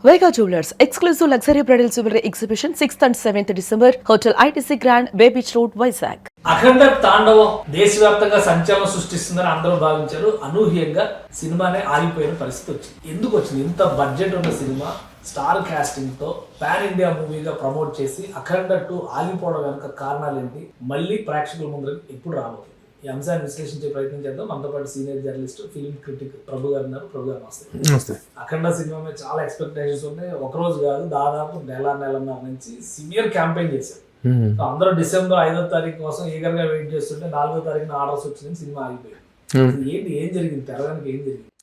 Vega Jewelers, exclusive luxury bridal jewelry exhibition 6th and 7th December, Hotel ITC Grand, Bay Beach Road, Vizag. అఖండ తాండవం దేశవ్యాప్తంగా సంచలనం సృష్టిస్తుందని అందరూ భావించారు. అనూహ్యంగా సినిమానే ఆగిపోయిన పరిస్థితి వచ్చింది. ఎందుకు వచ్చింది? ఇంత బడ్జెట్ ఉన్న సినిమా స్టార్ కాస్టింగ్ తో పాన్ ఇండియా మూవీగా ప్రమోట్ చేసి అఖండ 2 ఆగిపోవడం వెనుక కారణాలు ఏంటి? మళ్ళీ ప్రేక్షకుల ముందుకు ఎప్పుడు రాబోతుంది? ఈ అంశాన్ని విశ్లేషించే ప్రయత్నం చేద్దాం. మనతో పాటు సీనియర్ జర్నలిస్ట్, ఫిలిం క్రిటిక్ ప్రభు గారు ఉన్నారు. ప్రభు గారు నమస్తే. అఖండ సినిమా మీద చాలా ఎక్స్పెక్టేషన్స్ ఉన్నాయి. ఒక రోజు కాదు, దాదాపు నెలన్నర నుంచి సివియర్ క్యాంపెయిన్ చేశారు. అందరూ డిసెంబర్ 5వ తారీఖు కోసం ఈగర్ గా వెయిట్ చేస్తుంటే 4వ తారీఖున ఆర్డర్స్ వచ్చింది, సినిమా ఆగిపోయింది. ఏం జరిగింది?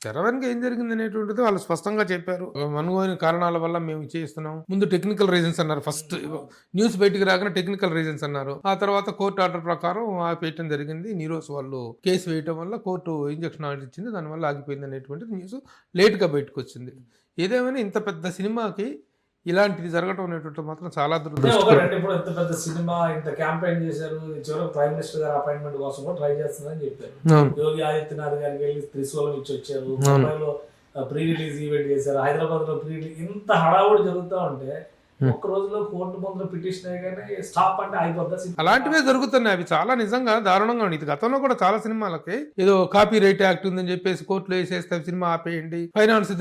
తెర వెనుక ఏం జరిగింది అనేటువంటిది వాళ్ళు స్పష్టంగా చెప్పారు. అనుకోని కారణాల వల్ల మేము చేస్తున్నాం. ముందు టెక్నికల్ రీజన్స్ అన్నారు. ఫస్ట్ న్యూస్ బయటికి రాగానే టెక్నికల్ రీజన్స్ అన్నారు. ఆ తర్వాత కోర్టు ఆర్డర్ ప్రకారం ఆపేయటం జరిగింది. నీరోస్ వాళ్ళు కేసు వేయటం వల్ల కోర్టు ఇంజక్షన్ ఆర్డర్ ఇచ్చింది, దానివల్ల ఆగిపోయింది అనేటువంటిది న్యూస్ లేట్ గా బయటకు వచ్చింది. ఏదేమైనా ఇంత పెద్ద సినిమాకి ఇలాంటిది జరగడం అనేటువంటి మాత్రం చాలా దురదృష్టకరం. ఇప్పుడు ఇంత పెద్ద సినిమా ఇంత క్యాంపెయిన్ చేశారు. చివరికి ప్రైమ్ మినిస్టర్ గారు అపాయింట్మెంట్ కోసం కూడా ట్రై చేస్తున్నారని చెప్పారు. యోగి ఆదిత్యనాథ్ గారికి వెళ్ళి త్రిశూలం ఇచ్చి వచ్చారు. ముంబైలో ప్రీ రిలీజ్ ఈవెంట్ చేశారు. హైదరాబాద్ లో ప్రీ రిలీజ్. ఇంత హడావుడి జరుగుతూ ఉంటే ఒక్క రోజులో కోర్టు ముందు పిటిషన్ అయ్యగానే స్టాప్ అంటే అయిపోద్ది. అలాంటివే జరుగుతున్నాయి. అవి చాలా నిజంగా దారుణంగా ఉంది. ఇది గతంలో కూడా చాలా సినిమాలకి ఏదో కాపీ రైట్ యాక్ట్ ఉందని చెప్పేసి కోర్టులో వేసేస్తే సినిమా ఆపేయండి, ఫైనాన్స్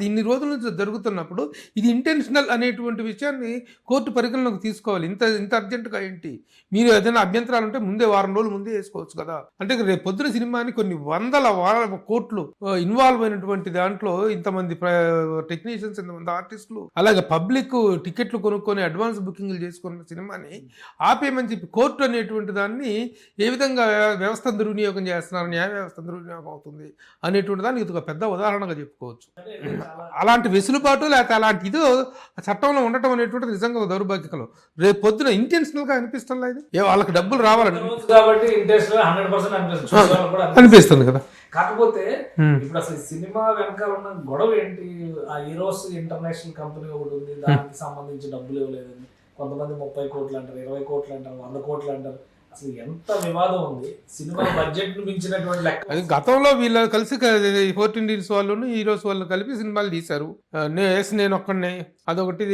ఇన్ని రోజుల నుంచి జరుగుతున్నప్పుడు ఇది ఇంటెన్షనల్ అనేటువంటి విషయాన్ని కోర్టు పరిగణలోకి తీసుకోవాలి. ఇంత అర్జెంటుగా ఏంటి? మీరు ఏదైనా అభ్యంతరాలు ఉంటే ముందే వారం రోజులు ముందే వేసుకోవచ్చు కదా. అంటే రేపు పొద్దున సినిమాని కొన్ని వందల కోట్లు ఇన్వాల్వ్ అయినటువంటి దాంట్లో ఇంతమంది టెక్నీషియన్స్, ఇంతమంది ఆర్టిస్టులు, అలాగే పబ్లిక్ టికెట్లు కొనుక్కొని అడ్వాన్స్ బుకింగ్లు చేసుకున్న సినిమాని ఆపేయమని చెప్పి కోర్టు అనేటువంటి దాన్ని ఏ విధంగా వ్యవస్థ దుర్వినియోగం చేస్తున్నారు, న్యాయ వ్యవస్థ దుర్వినియోగం అవుతుంది అనేటువంటి దాన్ని ఇది ఒక పెద్ద ఉదాహరణగా చెప్పుకోవచ్చు. అలాంటి వెసులుబాటు లేకపోతే అలాంటి ఇది చట్టంలో ఉండటం అనేటువంటిది నిజంగా దౌర్భాగ్యకరం. రేపు పొద్దున ఇంటెన్షనల్ గా అనిపిస్తుంది లేదు, వాళ్ళకి డబ్బులు రావాలని అనిపిస్తుంది కదా. కాకపోతే ఇప్పుడు అసలు సినిమా వెనక ఉన్న గొడవ ఏంటి? ఆ హీరోస్ ఇంటర్నేషనల్ కంపెనీ ఒకటి ఉంది, దానికి సంబంధించి డబ్బులు ఇవ్వలేదని కొంతమంది 30 కోట్లు అంటారు, 20 కోట్లు అంటారు, 100 కోట్లు అంటారు. అసలు ఎంత వివాదం ఉంది. సినిమా బడ్జెట్ ను మించినటువంటి లెక్క. అది గతంలో వీళ్ళు కలిసి 14 డీల్స్ వాళ్ళు హీరోస్ వాళ్ళు కలిపి సినిమాలు తీశారు. నేను ఒక్కడినే అదొకటి.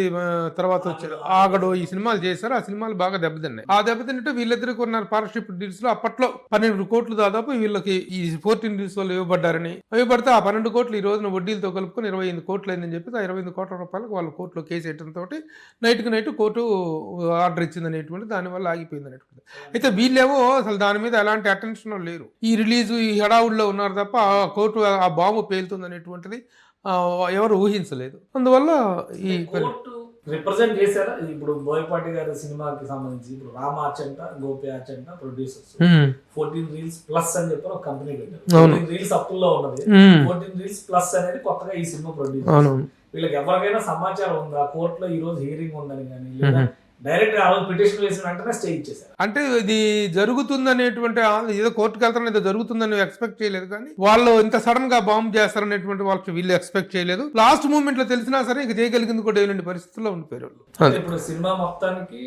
తర్వాత వచ్చాడు ఆగడు, ఈ సినిమాలు చేశారు. ఆ సినిమాలు బాగా దెబ్బతిన్నాయి. ఆ దెబ్బతిన్నట్టు వీళ్ళిద్దరు కొన్నారు పార్ట్నర్షిప్ డీల్స్ లో. అప్పట్లో 12 కోట్లు దాదాపు వీళ్ళకి ఈ 14 డీల్స్ వాళ్ళు ఇవ్వబడితే ఆ 12 కోట్లు ఈ రోజున వడ్డీలతో కలుపుకొని 25 కోట్లు అయిందని చెప్పి ఆ 25 కోట్ల రూపాయలకు వాళ్ళు కోర్టులో కేసు వేయడంతో నైట్ కోర్టు ఆర్డర్ ఇచ్చింది అనేటువంటి దానివల్ల ఆగిపోయింది అనేటువంటి. అయితే వీళ్ళేమో అసలు దాని మీద ఎలాంటి అటెన్షన్ లేరు. ఈ రిలీజ్ ఈ హడావుడిలో ఉన్నారు తప్ప ఆ కోర్టు ఆ బాంబు పేలుతుంది అనేటువంటిది ఎవరు ఊహించలేదు. అందువల్ల ఈ రిప్రజెంట్ చేశారా? ఇప్పుడు బోయపాటి గారి సినిమాకి సంబంధించి ఇప్పుడు Rama Achanta, Gopi Achanta producers 14 reels plus అని చెప్పి ఒక కంపెనీ పెట్టారు. 14 రీల్స్ అప్పుల్లో ఉన్నది. 14 రీల్స్ ప్లస్ అనేది కొత్తగా ఈ సినిమా ప్రొడ్యూసర్. వీళ్ళకి ఎవరికైనా సమాచారం ఉందా కోర్టులో ఈ రోజు హియరింగ్ ఉందని కానీ, లేదా డైరెక్ట్ పిటిషన్ వేసిన వెంటనే స్టే ఇచ్చేసారు? అంటే ఇది జరుగుతుందనేటువంటి ఏదో కోర్టుకు వెళ్తారని ఏదో జరుగుతుందని ఎక్స్పెక్ట్ చేయలేదు. కానీ వాళ్ళు ఇంత సడన్ గా బాంబ్ చేస్తారనేటువంటి వాళ్ళకి వీళ్ళు ఎక్స్పెక్ట్ చేయలేదు. లాస్ట్ మూమెంట్ లో తెలిసినా సరే ఇక చేయగలిగింది కూడా ఏలాంటి పరిస్థితుల్లో ఉండిపోయారు. ఇప్పుడు సినిమా మొత్తానికి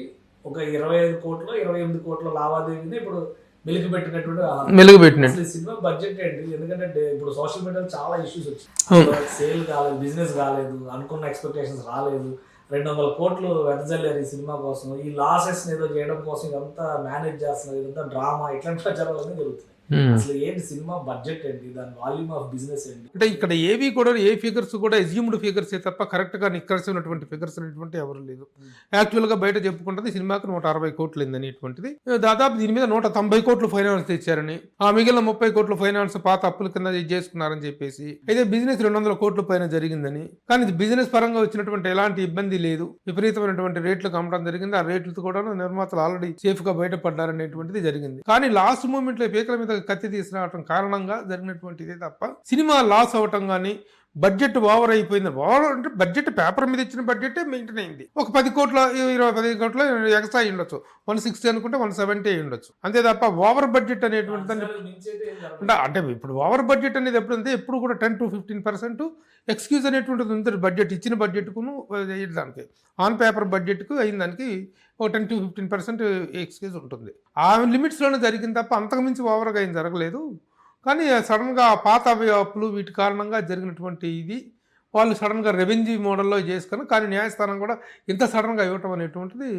ఒక 25 కోట్లు 28 కోట్ల లావాదేవీని ఇప్పుడు మెలుగుపెట్టినట్టు సినిమా బడ్జెట్ ఏంటి? ఎందుకంటే ఇప్పుడు సోషల్ మీడియాలో చాలా ఇష్యూస్ వచ్చాయి. సేల్ కాలేదు, బిజినెస్ కాలేదు, అనుకున్న ఎక్స్పెక్టేషన్స్ రాలేదు, 200 కోట్లు వెదజల్లారు ఈ సినిమా కోసం. ఈ లాసెస్ ఏదో చేయడం కోసం ఇదంతా మేనేజ్ చేస్తున్నారు, ఇదంతా డ్రామా, ఇట్లాంటి ప్రచారాలన్నీ జరుగుతున్నాయి. అసలు ఏంటి సినిమా బడ్జెట్ ఏంటి? దాని వాల్యూమ్ ఆఫ్ బిజినెస్ ఏంటి? అంటే ఇక్కడ ఏవి కూడా ఏ ఫిగర్స్ కూడా ఎజ్యూమ్డ్ ఫిగర్స్ తప్ప కరెక్ట్ గా నిక్కర్సినటువంటి ఫిగర్స్ అనేటువంటి ఎవరు లేదు. యాక్చువల్ గా బయట చెప్పుకుంటుంది సినిమాకి 160 కోట్లు అయిందనేటువంటిది. దాదాపు దీని మీద 190 కోట్లు ఫైనాన్స్ తెచ్చారని, ఆ మిగిలిన 30 కోట్లు ఫైనాన్స్ పాత అప్పుల కింద చేసుకున్నారని చెప్పేసి, అయితే బిజినెస్ 200 కోట్ల పైన జరిగిందని. కానీ ఇది బిజినెస్ పరంగా వచ్చినటువంటి ఎలాంటి ఇబ్బంది లేదు. విపరీతమైనటువంటి రేట్లకు అమ్మడం జరిగింది. ఆ రేట్లతో కూడా నిర్మాతలు ఆల్రెడీ సేఫ్ గా బయటపడ్డారనేటువంటిది జరిగింది. కానీ లాస్ట్ మూమెంట్ లో పీకల మీద కత్తి తీసుకురావటం కారణంగా జరిగినటువంటిదే తప్ప సినిమా లాస్ అవటం కానీ బడ్జెట్ ఓవర్ అయిపోయింది. ఓవర్ అంటే బడ్జెట్ పేపర్ మీద ఇచ్చిన బడ్జెట్ మెయింటైన్ అయింది. ఒక 10 కోట్ల 20 కోట్ల ఎక్స్ట్రా అయి ఉండొచ్చు, 160 అనుకుంటే 170 అయి ఉండొచ్చు. అంతే తప్ప ఓవర్ బడ్జెట్ అనేటువంటి అంటే ఇప్పుడు ఓవర్ బడ్జెట్ అనేది ఎప్పుడు కూడా 10 to 15% ఎక్స్క్యూజ్ అనేటువంటిది ఉంటుంది. బడ్జెట్ ఇచ్చిన బడ్జెట్కును దానికి ఆన్ పేపర్ బడ్జెట్కు అయిన దానికి ఒక 10 to 15% ఎక్స్క్యూజ్ ఉంటుంది. ఆ లిమిట్స్లోనే జరిగింది తప్ప అంతకుమించి ఓవర్గా ఏం జరగలేదు. కానీ సడన్గా పాత అప్పులు వీటి కారణంగా జరిగినటువంటి ఇది వాళ్ళు సడన్గా రెవెన్యూ మోడల్లో చేసుకుని, కానీ న్యాయస్థానం కూడా ఇంత సడన్గా ఇవ్వటం అనేటువంటిది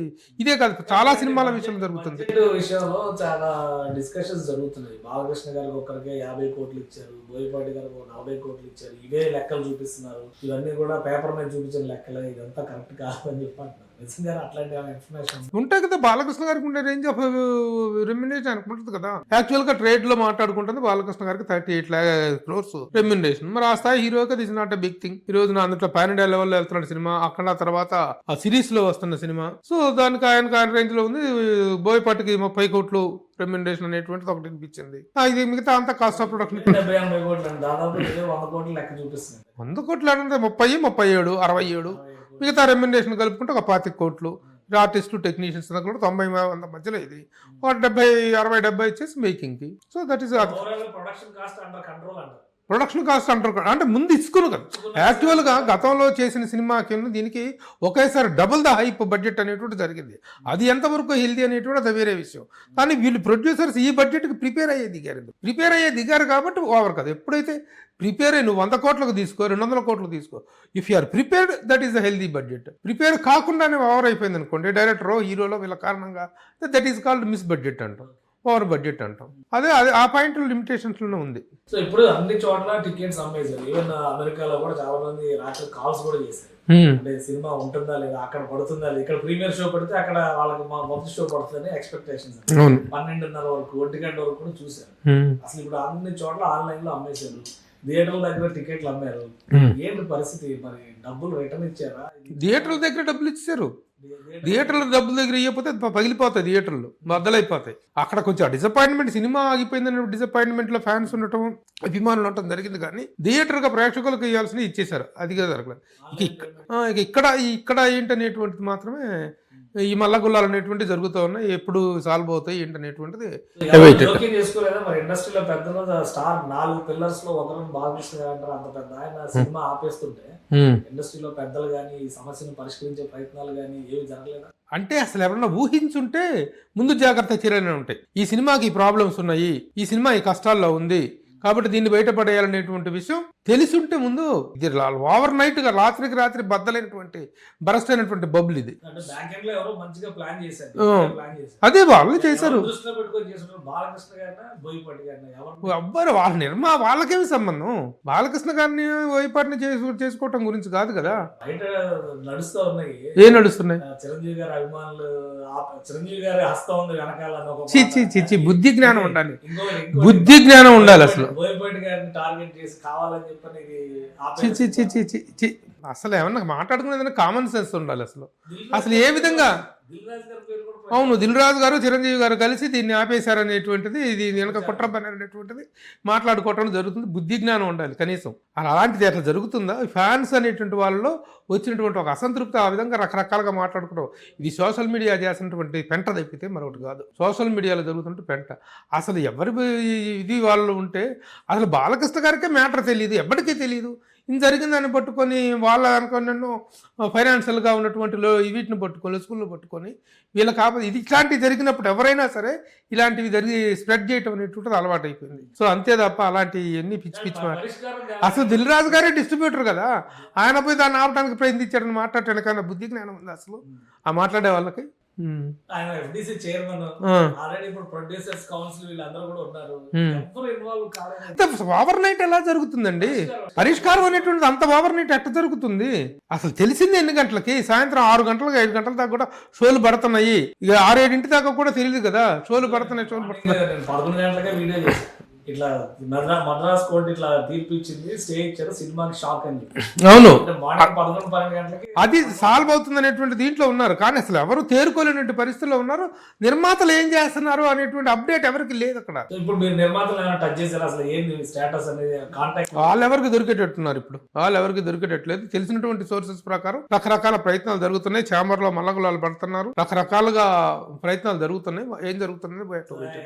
ఇదే కాదు, చాలా సినిమాల విషయంలో జరుగుతుంది. బడ్జెట్ విషయంలో చాలా డిస్కషన్స్ జరుగుతున్నాయి. బాలకృష్ణ గారికి ఒకరికి 50 కోట్లు ఇచ్చారు, బోయపాటి గారికి 40 కోట్లు ఇచ్చారు, ఇవే లెక్కలు చూపిస్తున్నారు. ఇవన్నీ కూడా పేపర్ మీద చూపించిన లెక్కలే, ఇదంతా కరెక్ట్ కాదని చెప్పి అంటున్నారు. నిజంగా అట్లాంటి ఇన్ఫర్మేషన్ ఉంటాయి కదా. బాలకృష్ణ గారికి ఉండే రేంజ్ ఆఫ్ రెమ్యునరేషన్ అనుకుంటుంది కదా. యాక్చువల్ గా ట్రేడ్ లో మాట్లాడుకుంటుంది బాలకృష్ణ గారికి 38 crores రెమ్యునరేషన్. మరి ఆ స్థాయి హీరోగా this not a big thing. ఈ రోజు నా అందులో పాన్ ఇండియా లెవెల్లో వెళ్తున్నాడు సినిమా, అక్కడ తర్వాత ఆ సిరీస్ లో వస్తున్న సినిమా. సో దానికి ఆయన రేంజ్ లో ఉంది. బోయపాటికి 30 కోట్లు రెమ్యునరేషన్ అనేటువంటిది ఒకటి అనిపించింది. ఇది మిగతా అంతా కాస్ట్ ఆఫ్ ప్రొడక్షన్ 70-80 కోట్లు దాదాపు 100 కోట్లు లెక్క చూపిస్తుంది. 100 కోట్లు అంటే 30, 37, 67 మిగతా రెమ్యునరేషన్ కలుపుకుంటే ఒక 25 కోట్లు. ఆర్టిస్టు టెక్నీషియన్స్ కూడా 90-100 మధ్యలో ఇది 70-60-70 ఇచ్చేసి మేకింగ్కి. So that is production cost under control అంటారు. ప్రొడక్షన్ కాస్ట్ అంటారు అంటే ముందు ఇచ్చుకును కదా. యాక్చువల్గా గతంలో చేసిన సినిమాకి దీనికి ఒకేసారి డబుల్ ద హైప్ బడ్జెట్ అనేటువంటి జరిగింది. అది ఎంతవరకు హెల్దీ అనేటువంటి అది వేరే విషయం. కానీ వీళ్ళు ప్రొడ్యూసర్స్ ఈ బడ్జెట్కి ప్రిపేర్ అయ్యే దిగారు కాబట్టి ఓవర్ కదా. ఎప్పుడైతే ప్రిపేర్ అయ్యి నువ్వు 100 కోట్లకు తీసుకో, 200 కోట్లకు తీసుకో, if you are prepared that is the healthy budget. Prepare కాకుండానే ఓవర్ అయిపోయింది అనుకోండి, డైరెక్టరో హీరోలో వీళ్ళ కారణంగా, that is called miss budget అంటాం, ఓవర్ బడ్జెట్ అంటాం. అదే ఆ పాయింట్ లిమిటేషన్స్లోనే ఉంది. సో ఇప్పుడు అన్ని చోట్ల టికెట్స్ అమ్మేశారు. ఈవెన్ అమెరికాలో కూడా చాలా మంది రాత్రి కాల్స్ కూడా చేశారు. అంటే సినిమా ఉంటుందా లేదా, అక్కడ పడుతుందా లేదా, ఇక్కడ ప్రీమియర్ షో పడితే అక్కడ వాళ్ళకి మా మొదటి షో పడుతుందని ఎక్స్పెక్టేషన్స్. 12:30 వరకు 1 గంట వరకు కూడా చూశారు. అసలు ఇప్పుడు అన్ని చోట్ల ఆన్లైన్ లో అమ్మేశారు, థియేటర్ల దగ్గర టికెట్లు అమ్మారు. ఏంటి పరిస్థితి? మరి డబ్బులు రిటర్న్ ఇచ్చారా? థియేటర్ల దగ్గర డబ్బులు ఇచ్చారు. థియేటర్ల డబ్బుల దగ్గర ఇవ్వకపోతే పగిలిపోతాయి, థియేటర్లు బద్దలైపోతాయి. అక్కడ కొంచెం డిసప్పాయింట్మెంట్, సినిమా ఆగిపోయిందని డిసప్పాయింట్మెంట్ లో ఫ్యాన్స్ ఉండటం, అభిమానులు ఉండటం జరిగింది. కానీ థియేటర్గా ప్రేక్షకులకు ఇవ్వాల్సినవి ఇచ్చేశారు, అది జరగలేదు. ఇక్కడ ఏంటనేటువంటిది మాత్రమే ఈ మల్లగుల్లాలు అనేటువంటి జరుగుతూ ఉన్నాయి. ఎప్పుడు సాల్వ్ అవుతాయి ఏంటనేటువంటిది చేసుకోలేదా? మరి ఇండస్ట్రీలో పెద్దలు స్టార్ 4 పిల్లర్స్ లో ఒకరు బాలకృష్ణ గారు అంటారు. అంత పెద్ద ఆయన సినిమా ఆపేస్తుంటే ఇండస్ట్రీలో పెద్దలు గానీ ఈ సమస్యను పరిష్కరించే ప్రయత్నాలు గానీ ఏవి జరగలేదా? అంటే అసలు ఎవరన్నా ఊహించుంటే ముందు జాగ్రత్త చర్యలు ఉంటాయి. ఈ సినిమాకి ఈ ప్రాబ్లమ్స్ ఉన్నాయి, ఈ సినిమా ఈ కష్టాల్లో ఉంది కాబట్టి దీన్ని బయటపడేయాలనేటువంటి విషయం తెలిసుంటే ముందు, ఇది ఓవర్ నైట్ గా రాత్రికి బద్దలైనటువంటి బరస్ట్ అయినటువంటి బబుల్ ఇది. అదే వాళ్ళు చేశారు. అబ్బారు వాళ్ళ వాళ్ళకేమి సంబంధం? బాలకృష్ణ గారిని బోయపాటిని చేసుకోవటం గురించి కాదు కదా. ఏం నడుస్తున్నాయి? చిచ్చి బుద్ధి జ్ఞానం ఉండాలి, బుద్ధి జ్ఞానం ఉండాలి. అసలు అసలు ఏమన్నా మాట్లాడుకునేది కామన్ సెన్స్ ఉండాలి. అసలు ఏ విధంగా? అవును, దిల్ రాజు గారు చిరంజీవి గారు కలిసి దీన్ని ఆపేశారనేటువంటిది, ఇది వెనక కుట్ర పని అనేటువంటిది మాట్లాడుకోవటం జరుగుతుంది. బుద్ధి జ్ఞానం ఉండాలి కనీసం. అలాంటిది అట్లా జరుగుతుందా? ఫ్యాన్స్ అనేటువంటి వాళ్ళలో వచ్చినటువంటి ఒక అసంతృప్తి ఆ విధంగా రకరకాలుగా మాట్లాడుకోవడం, ఇది సోషల్ మీడియా చేసినటువంటి పెంట తప్పితే మరొకటి కాదు. సోషల్ మీడియాలో జరుగుతుంటే పెంట. అసలు ఎవరి ఇది వాళ్ళు ఉంటే అసలు బాలకృష్ణ గారికే మ్యాటర్ తెలియదు, ఎవరికీ తెలియదు. ఇది జరిగిందని పట్టుకొని వాళ్ళ అనుకున్నో ఫైనాన్షియల్గా ఉన్నటువంటి వీటిని పట్టుకొని స్కూల్లో పట్టుకొని వీళ్ళ కాకపోతే ఇది ఇట్లాంటివి జరిగినప్పుడు ఎవరైనా సరే ఇలాంటివి జరిగి స్ప్రెడ్ చేయటం అనేటువంటిది అలవాటు అయిపోయింది. సో అంతే తప్ప అలాంటి ఎన్ని పిచ్చి అసలు దిల్ రాజు గారే డిస్ట్రిబ్యూటర్ కదా, ఆయన పోయి దాన్ని ఆపడానికి ప్రయత్నించాడని మాట్లాడటానికి కన్నా బుద్ధి జ్ఞానం ఉంది అసలు ఆ మాట్లాడే వాళ్ళకి? ఆయన ఎఫ్డిసి చైర్మన్, ఆల్రెడీ ఇప్పుడు ప్రొడ్యూసర్స్ కౌన్సిల్ వీళ్ళందరూ కూడా ఉన్నారు. ఎవరు ఇన్వాల్వ్ కాలేదు. ఓవర్ నైట్ ఎలా జరుగుతుందండి పరిష్కారం అనేటువంటిది? అంత ఓవర్ నైట్ ఎట్లా జరుగుతుంది? అసలు తెలిసింది ఎన్ని గంటలకి? సాయంత్రం 6 గంటలకు 5 గంటల దాకా కూడా షోలు పడుతున్నాయి. ఇక 6-7 దాకా కూడా తెలియదు కదా షోలు పడుతున్నాయి. 11 గంటలకే వీడియో చేసి ఇట్లా మద్రాస్ కోర్టు ఇట్లా తీర్పు ఇచ్చింది, స్టే ఇచ్చారు, సినిమాకి షాక్ అని. అవును, మార్నింగ్ 11-12 గంటలకి అది సాల్వ్ అవుతుంది అనేటువంటి దీంట్లో ఉన్నారు. కానీ అసలు ఎవరు తేరుకోలేనటువంటి పరిస్థితుల్లో ఉన్నారు. నిర్మాతలు ఏం చేస్తున్నారు అనేటువంటి అప్డేట్ ఎవరికి లేదు అక్కడ. ఇప్పుడు మీరు నిర్మాతలు ఏమైనా టచ్ చేశారు? అసలు ఏంది స్టేటస్ అనేది? కాంటాక్ట్ వాళ్ళు ఎవరికి దొరికేటట్టున్నారు ఇప్పుడు? వాళ్ళు ఎవరికి దొరికేటట్లేదు. తెలిసినటువంటి సోర్సెస్ ప్రకారం రకరకాల ప్రయత్నాలు జరుగుతున్నాయి. ఛాంబర్ లో మల్లగులాలు పడుతున్నారు, రకరకాలుగా ప్రయత్నాలు జరుగుతున్నాయి. ఏం జరుగుతుంది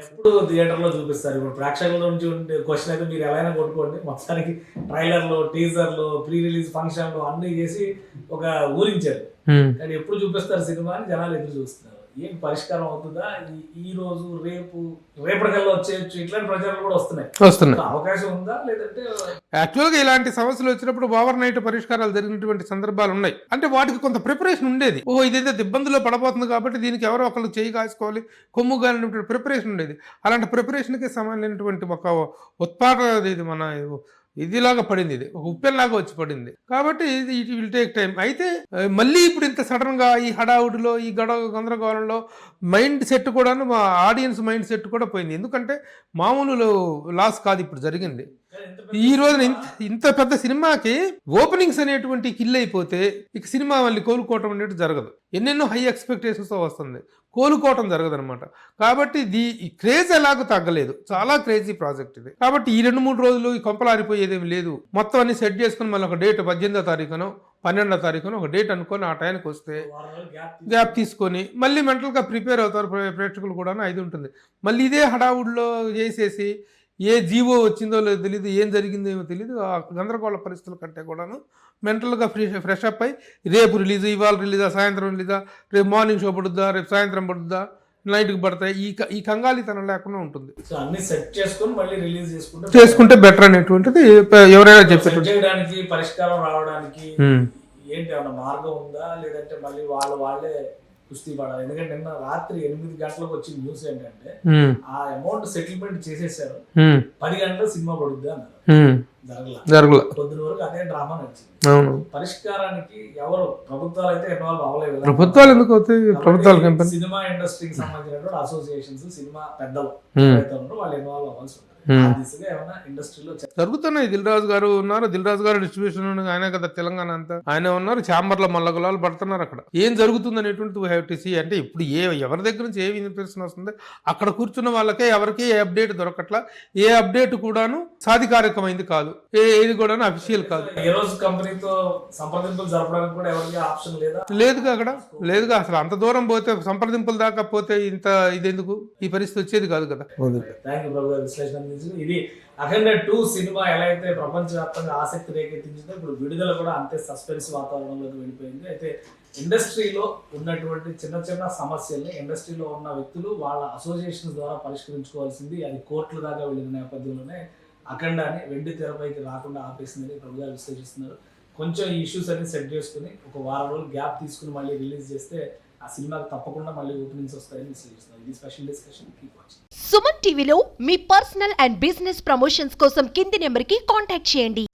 ఎప్పుడు థియేటర్ లో చూపిస్తారు? ఇప్పుడు ప్రేక్షకుల నుంచి ఉండే క్వశ్చన్ అయితే మీరు ఎలా అయినా కొట్టుకోండి, మొత్తానికి ట్రైలర్లు, టీజర్లు, ప్రీ రిలీజ్ ఫంక్షన్లు అన్ని చేసి ఒక ఊరించారు. కానీ ఎప్పుడు చూపిస్తారు సినిమా అని జనాలు ఎదురు చూస్తున్నారు. ఏం పరిష్కారం అవుతుందా? ఈ రోజు రేపటికల్లా వచ్చేయచ్చు ఇట్లాంటి ప్రచారాలు కూడా వస్తున్నాయి. అవకాశం ఉందా? లేదంటే యాక్చువల్గా ఇలాంటి సమస్యలు వచ్చినప్పుడు ఓవర్ నైట్ పరిష్కారాలు జరిగినటువంటి సందర్భాలు ఉన్నాయి. అంటే వాటికి కొంత ప్రిపరేషన్ ఉండేది. ఇదైతే ఇబ్బందుల్లో పడబోతుంది కాబట్టి దీనికి ఎవరో ఒకళ్ళు చేయి కాసుకోవాలి, కొమ్ము కానిటువంటి ప్రిపరేషన్ ఉండేది. అలాంటి ప్రిపరేషన్కి సమానమైనటువంటి ఒక ఉత్పాదన ఇది మన ఇదిలాగా పడింది, ఇది ఒక ఉప్పెన్లాగా వచ్చి పడింది. కాబట్టి ఇట్ విల్ టేక్ టైం. అయితే మళ్ళీ ఇప్పుడు ఇంత సడన్ గా ఈ హడావుడిలో ఈ గందరగోళంలో మైండ్ సెట్ కూడాను, మా ఆడియన్స్ మైండ్ సెట్ కూడా పోయింది. ఎందుకంటే మామూలు లాస్ కాదు ఇప్పుడు జరిగింది. ఈ రోజున ఇంత పెద్ద సినిమాకి ఓపెనింగ్స్ అనేటువంటి కిల్ అయిపోతే ఇక సినిమా మళ్ళీ కోలుకోవటం అనేది జరగదు. ఎన్నెన్నో హై ఎక్స్పెక్టేషన్స్ వస్తుంది, కోలుకోవటం జరగదు అనమాట. కాబట్టి ఈ క్రేజ్ ఎలాగో తగ్గలేదు, చాలా క్రేజీ ప్రాజెక్ట్ ఇది. కాబట్టి ఈ 2-3 రోజులు ఈ కొంపలారిపోయేదేమి లేదు. మొత్తం అన్ని సెట్ చేసుకుని మళ్ళీ ఒక డేట్ 18వ తారీఖునో 12వ తారీఖునో ఒక డేట్ అనుకొని ఆ టైంకి వస్తే గ్యాప్ తీసుకొని మళ్ళీ మెంటల్గా ప్రిపేర్ అవుతారు ప్రేక్షకులు కూడా. ఇది ఉంటుంది. మళ్ళీ ఇదే హడావుడిలో చేసేసి ఏ జీవో వచ్చిందో లేదో తెలియదు, ఏం జరిగిందో ఏమో తెలియదు. ఆ గందరగోళ పరిస్థితుల కంటే కూడాను మెంటల్గా ఫ్రెష్ అప్ అయ్యి రేపు రిలీజ్, ఇవాళ రిలీజా, సాయంత్రం రిలీజా, రేపు మార్నింగ్ షో పడుద్దా, రేపు సాయంత్రం పడుద్దా, నైట్కి పడతాయి, ఈ కంగాళితనం లేకుండా ఉంటుంది. అన్ని సెట్ చేసుకొని మళ్ళీ రిలీజ్ చేసుకుంటే బెటర్ అనేటువంటిది ఎవరైనా చెప్పారు. చేయడానికి పరిష్కారం రావడానికి ఏంటి ఏమైనా మార్గం ఉందా? లేదంటే మళ్ళీ వాళ్ళే కుస్తీ పడాలి? ఎందుకంటే నిన్న రాత్రి 8 గంటలకు వచ్చిన న్యూస్ ఏంటంటే ఆ అమౌంట్ సెటిల్మెంట్ చేసేసారు, 10 గంటలకు సినిమా పడుద్ది అన్నారు. జరగల. పొద్దున వరకు అదే డ్రామా నడిచింది. పరిష్కారానికి ఎవరు ప్రభుత్వాలు అయితే ఇన్వాల్వ్ అవ్వలేదు. ప్రభుత్వాలు ఎందుకు అవుతాయి? ప్రభుత్వాలు సినిమా ఇండస్ట్రీకి సంబంధించిన అసోసియేషన్స్, సినిమా పెద్దలు వాళ్ళు ఇన్వాల్వ్ అవ్వాల్సి ఉంటుంది. జరుగుతున్నాయి. దిల్ రాజు గారు ఉన్నారు, దిల్ రాజు గారు డిస్ట్రిబ్యూషన్ ఆయన కదా తెలంగాణ అంతా, ఆయన ఉన్నారు. ఛాంబర్లో మల్లగులాలు పడుతున్నారు. అక్కడ ఏం జరుగుతుంది అనేటువంటి వీ హ్యావ్ టు సీ. అంటే ఇప్పుడు ఎవరి దగ్గర నుంచి ఏ ఇన్ఫర్మేషన్ వస్తుంది, అక్కడ కూర్చున్న వాళ్ళకే ఎవరికి ఏ అప్డేట్ దొరకట్లా. ఏ అప్డేట్ కూడాను సాధికారికమైంది కాదు, ఏది కూడాను అఫీషియల్ కాదు. ఈ రోజు కంపెనీతో సంప్రదింపులు జరపడానికి కూడా ఎవరికి ఆప్షన్ లేదుగా. అక్కడ లేదుగా. అసలు అంత దూరం పోతే, సంప్రదింపులు దాకా పోతే ఇంత ఇదెందుకు, ఈ పరిస్థితి వచ్చేది కాదు కదా. ఇది అఖండ 2 సినిమా ఎలా అయితే ప్రపంచవ్యాప్తంగా ఆసక్తి రేకెత్తించిందో ఇప్పుడు విడుదల కూడా అంతే సస్పెన్స్ వాతావరణంలోకి వెళ్ళిపోయింది. అయితే ఇండస్ట్రీలో ఉన్నటువంటి చిన్న సమస్యల్ని ఇండస్ట్రీలో ఉన్న వ్యక్తులు వాళ్ళ అసోసియేషన్ ద్వారా పరిష్కరించుకోవాల్సింది. అది కోర్టుల దాకా వెళ్ళిన నేపథ్యంలోనే అఖండాన్ని వెండి తెరపైకి రాకుండా ఆపేసిందని ప్రభుత్వాలు విశ్లేషిస్తున్నారు. కొంచెం ఈ ఇష్యూస్ అన్ని సెట్ చేసుకుని ఒక వారం రోజులు గ్యాప్ తీసుకుని మళ్ళీ రిలీజ్ చేస్తే ఆ సినిమాకి తప్పకుండా మళ్ళీ ఓపెనింగ్స్ వస్తాయని విశ్లేషిస్తున్నారు. ఇది స్పెషల్ డిస్కషన్. సుమన్ టీవీలో మీ పర్సనల్ అండ్ బిజినెస్ ప్రమోషన్స్ కోసం కింది నెంబర్కి కాంటాక్ట్ చేయండి.